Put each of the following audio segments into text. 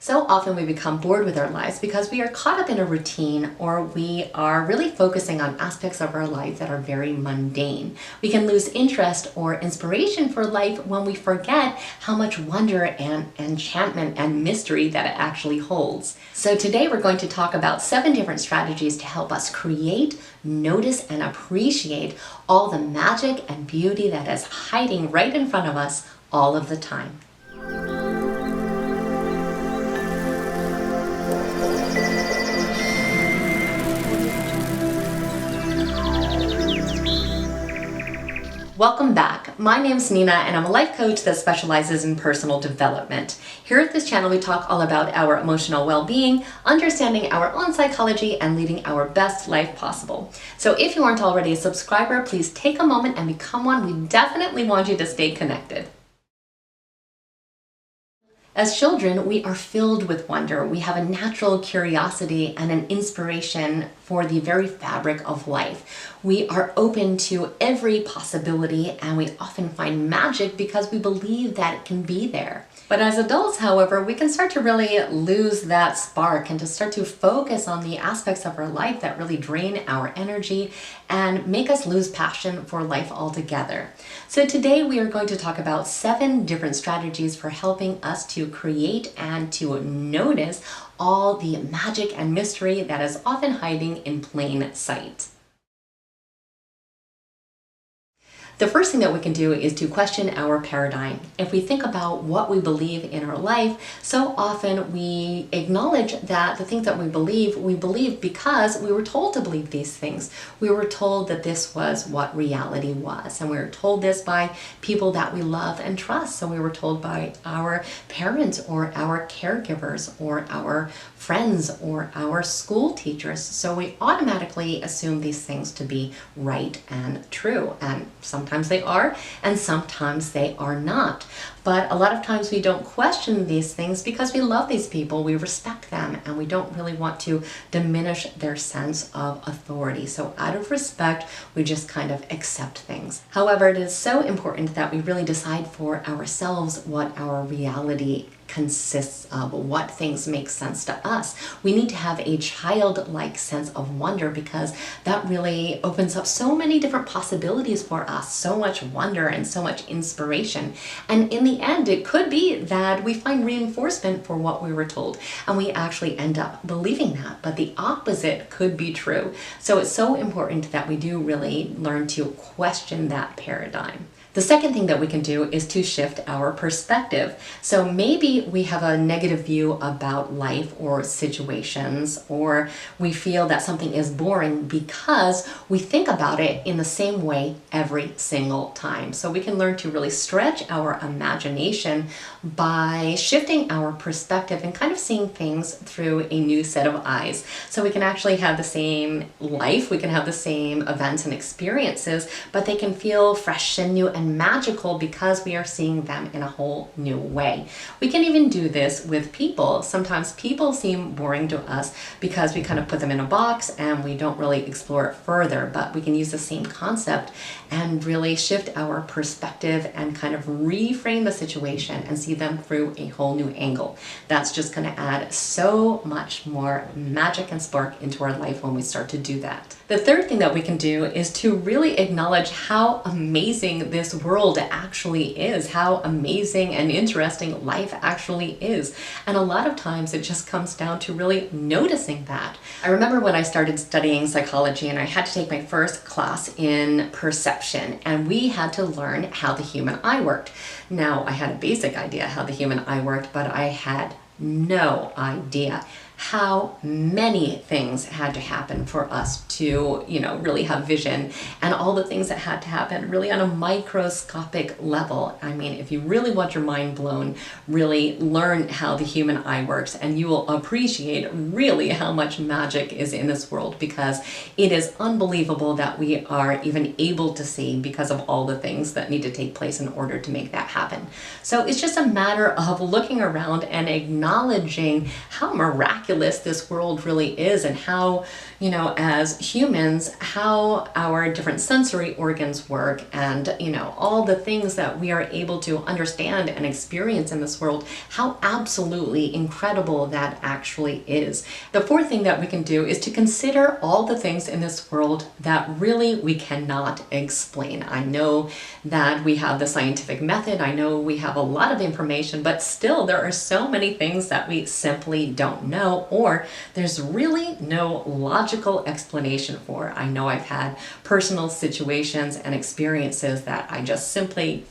So often we become bored with our lives because we are caught up in a routine, or we are really focusing on aspects of our life that are very mundane. We can lose interest or inspiration for life when we forget how much wonder and enchantment and mystery that it actually holds. So today we're going to talk about 7 different strategies to help us create, notice, and appreciate all the magic and beauty that is hiding right in front of us all of the time. Welcome back. My name's Nena and I'm a life coach that specializes in personal development. Here at this channel we talk all about our emotional well-being, understanding our own psychology, and leading our best life possible. So if you aren't already a subscriber, please take a moment and become one. We definitely want you to stay connected. As children, we are filled with wonder. We have a natural curiosity and an inspiration for the very fabric of life. We are open to every possibility, and we often find magic because we believe that it can be there. But as adults, however, we can start to really lose that spark and to start to focus on the aspects of our life that really drain our energy and make us lose passion for life altogether. So today we are going to talk about 7 different strategies for helping us to create and to notice all the magic and mystery that is often hiding in plain sight. The first thing that we can do is to question our paradigm. If we think about what we believe in our life, so often we acknowledge that the things that we believe because we were told to believe these things. We were told that this was what reality was, and we were told this by people that we love and trust. So we were told by our parents or our caregivers or our friends or our school teachers. So we automatically assume these things to be right and true, and sometimes they are, and sometimes they are not. But a lot of times we don't question these things because we love these people, we respect them, and we don't really want to diminish their sense of authority. So out of respect, we just kind of accept things. However, it is so important that we really decide for ourselves what our reality consists of, what things make sense to us. We need to have a childlike sense of wonder because that really opens up so many different possibilities for us, so much wonder and so much inspiration. And in the end, it could be that we find reinforcement for what we were told and we actually end up believing that, but the opposite could be true. So it's so important that we do really learn to question that paradigm. The second thing that we can do is to shift our perspective. So maybe we have a negative view about life or situations, or we feel that something is boring because we think about it in the same way every single time. So we can learn to really stretch our imagination by shifting our perspective and kind of seeing things through a new set of eyes. So we can actually have the same life, we can have the same events and experiences, but they can feel fresh and new and magical because we are seeing them in a whole new way. We can even do this with people. Sometimes people seem boring to us because we kind of put them in a box and we don't really explore it further, but we can use the same concept and really shift our perspective and kind of reframe the situation and see them through a whole new angle. That's just going to add so much more magic and spark into our life when we start to do that. The third thing that we can do is to really acknowledge how amazing this world actually is, how amazing and interesting life actually is. And a lot of times it just comes down to really noticing that. I remember when I started studying psychology and I had to take my first class in perception, and we had to learn how the human eye worked. Now, I had a basic idea how the human eye worked, but I had no idea how many things had to happen for us to, really have vision, and all the things that had to happen really on a microscopic level. I mean, if you really want your mind blown, really learn how the human eye works, and you will appreciate really how much magic is in this world, because it is unbelievable that we are even able to see because of all the things that need to take place in order to make that happen. So it's just a matter of looking around and acknowledging how miraculous miraculous this world really is, and how, as humans, how our different sensory organs work, and, all the things that we are able to understand and experience in this world, how absolutely incredible that actually is. The fourth thing that we can do is to consider all the things in this world that really we cannot explain. I know that we have the scientific method, I know we have a lot of information, but still there are so many things that we simply don't know, or there's really no logical explanation for. I know I've had personal situations and experiences that I just simply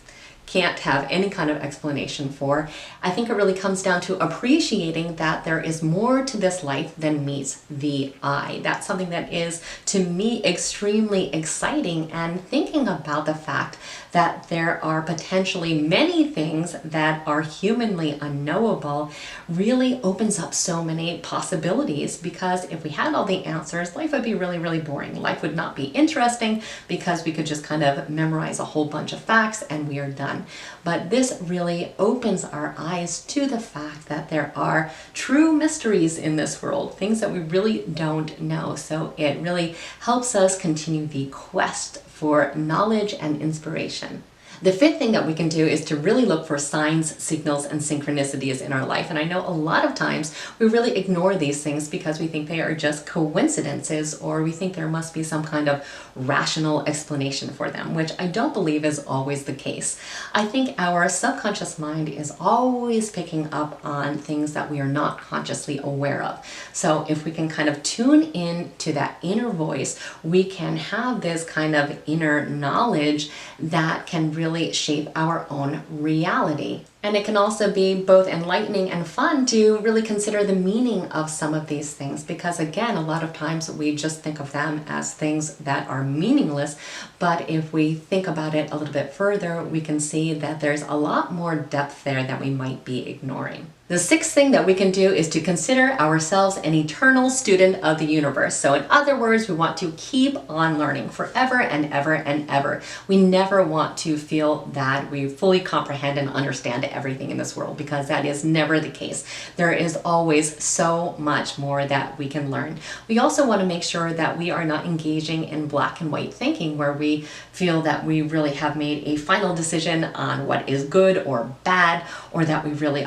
can't have any kind of explanation for. I think it really comes down to appreciating that there is more to this life than meets the eye. That's something that is, to me, extremely exciting, and thinking about the fact that there are potentially many things that are humanly unknowable really opens up so many possibilities, because if we had all the answers, life would be really, really boring. Life would not be interesting because we could just kind of memorize a whole bunch of facts and we are done. But this really opens our eyes to the fact that there are true mysteries in this world, things that we really don't know. So it really helps us continue the quest for knowledge and inspiration. The fifth thing that we can do is to really look for signs, signals, and synchronicities in our life. And I know a lot of times we really ignore these things because we think they are just coincidences, or we think there must be some kind of rational explanation for them, which I don't believe is always the case. I think our subconscious mind is always picking up on things that we are not consciously aware of. So if we can kind of tune in to that inner voice, we can have this kind of inner knowledge that can really shape our own reality. And it can also be both enlightening and fun to really consider the meaning of some of these things, because again, a lot of times we just think of them as things that are meaningless, but if we think about it a little bit further, we can see that there's a lot more depth there that we might be ignoring. The sixth thing that we can do is to consider ourselves an eternal student of the universe. So in other words, we want to keep on learning forever and ever and ever. We never want to feel that we fully comprehend and understand everything in this world, because that is never the case. There is always so much more that we can learn. We also want to make sure that we are not engaging in black and white thinking, where we feel that we really have made a final decision on what is good or bad, or that we really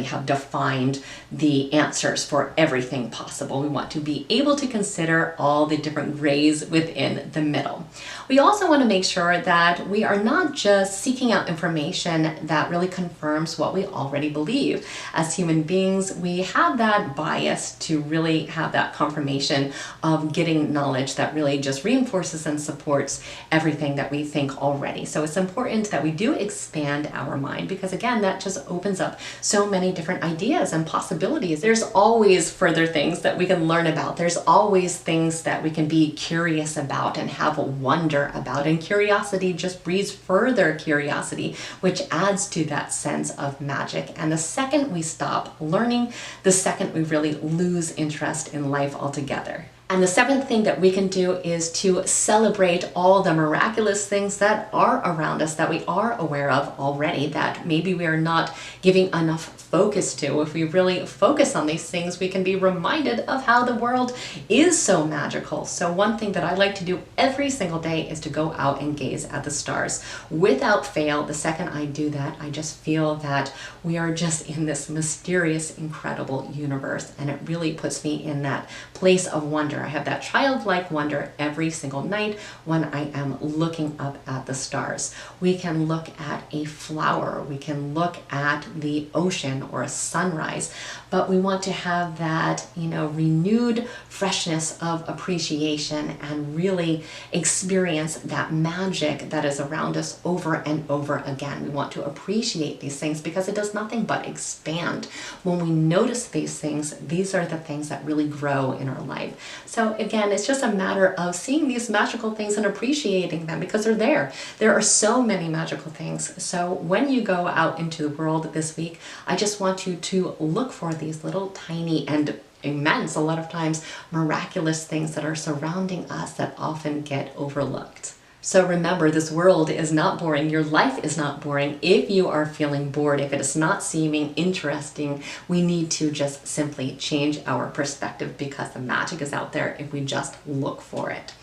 have defined the answers for everything possible. We want to be able to consider all the different grays within the middle. We also want to make sure that we are not just seeking out information that really confirms what we already believe. As human beings, we have that bias to really have that confirmation of getting knowledge that really just reinforces and supports everything that we think already. So it's important that we do expand our mind, because again, that just opens up so many different ideas and possibilities. There's always further things that we can learn about. There's always things that we can be curious about and have a wonder about. And curiosity just breeds further curiosity, which adds to that sense of magic. And the second we stop learning, the second we really lose interest in life altogether. And the seventh thing that we can do is to celebrate all the miraculous things that are around us, that we are aware of already, that maybe we are not giving enough focus to. If we really focus on these things, we can be reminded of how the world is so magical. So one thing that I like to do every single day is to go out and gaze at the stars. Without fail, the second I do that, I just feel that we are just in this mysterious, incredible universe, and it really puts me in that place of wonder. I have that childlike wonder every single night when I am looking up at the stars. We can look at a flower, we can look at the ocean or a sunrise, but we want to have that, renewed freshness of appreciation and really experience that magic that is around us over and over again. We want to appreciate these things because it does nothing but expand. When we notice these things, these are the things that really grow in our life. So again, it's just a matter of seeing these magical things and appreciating them because they're there. There are so many magical things. So when you go out into the world this week, I just want you to look for these little tiny and immense, a lot of times miraculous things that are surrounding us that often get overlooked. So remember, this world is not boring. Your life is not boring. If you are feeling bored, if it is not seeming interesting, we need to just simply change our perspective, because the magic is out there if we just look for it.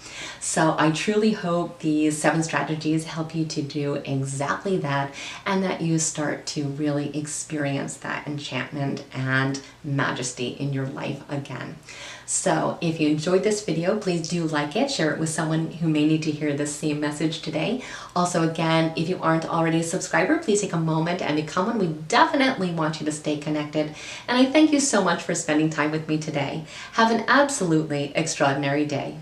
So I truly hope these 7 strategies help you to do exactly that, and that you start to really experience that enchantment and majesty in your life again. So if you enjoyed this video, please do like it, share it with someone who may need to hear this same message today. Also, again, if you aren't already a subscriber, please take a moment and become one. We definitely want you to stay connected. And I thank you so much for spending time with me today. Have an absolutely extraordinary day.